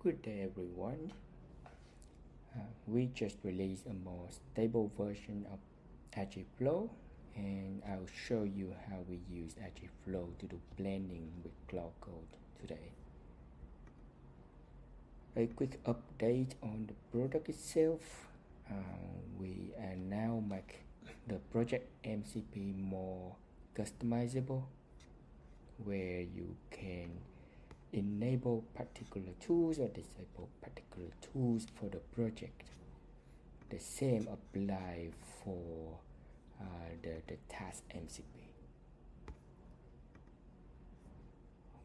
Good day everyone. We just released a more stable version of Agiflow, and I'll show you how we use Agiflow to do blending with Claude today. A quick update on the product itself. We are now make the project MCP more customizable, where you can enable particular tools or disable particular tools for the project. The same apply for the task MCP.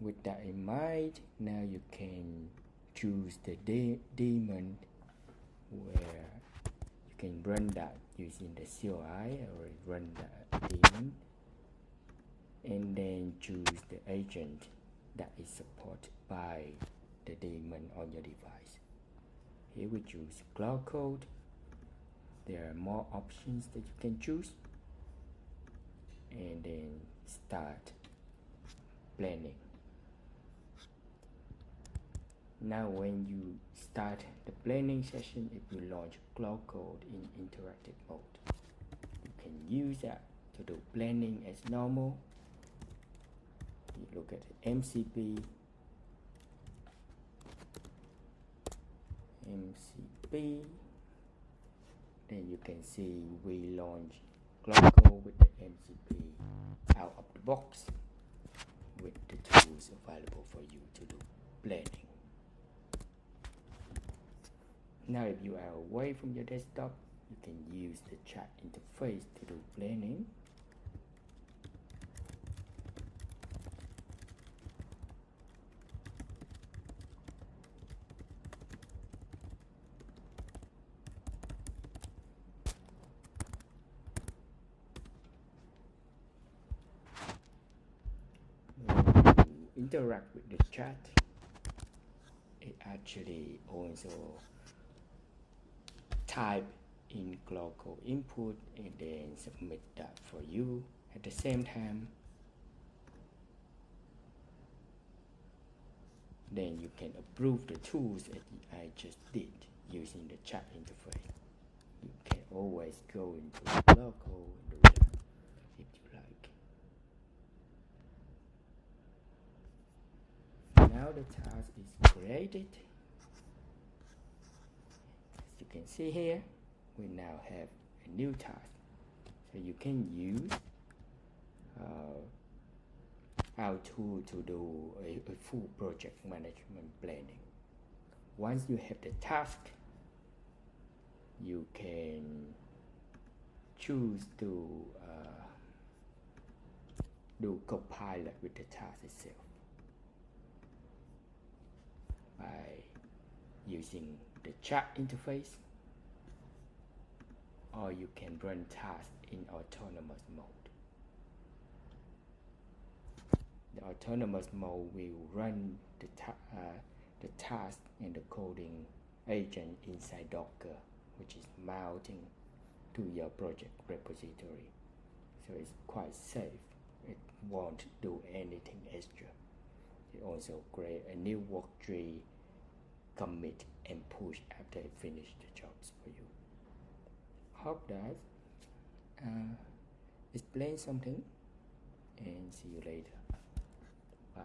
With that in mind, now you can choose the daemon where you can run that using the CLI or run the daemon, and then choose the agent that is supported by the daemon on your device. Here we choose Claude. There are more options that you can choose, and then start blending. Now when you start the blending session, it will launch Claude in interactive mode. You can use that to do blending as normal. You look at the MCP, then you can see we launch Claude with the MCP out of the box with the tools available for you to do blending. Now if you are away from your desktop, you can use the chat interface to do blending. Interact with the chat, it actually also type in Claude input and then submit that for you. At the same time, then you can approve the tools that I just did using the chat interface. You can always go into Claude and do that if you like. Now the task is created. As you can see here, we now have a new task. So you can use our tool to do a full project management blending. Once you have the task, you can choose to do copilot with the task itself by using the chat interface, or you can run tasks in autonomous mode. The autonomous mode will run the task and the coding agent inside Docker, which is mounting to your project repository. So it's quite safe. It won't do anything extra. It also create a new work tree, commit and push after it finish the jobs for you. Hope that explains something, and see you later. Bye.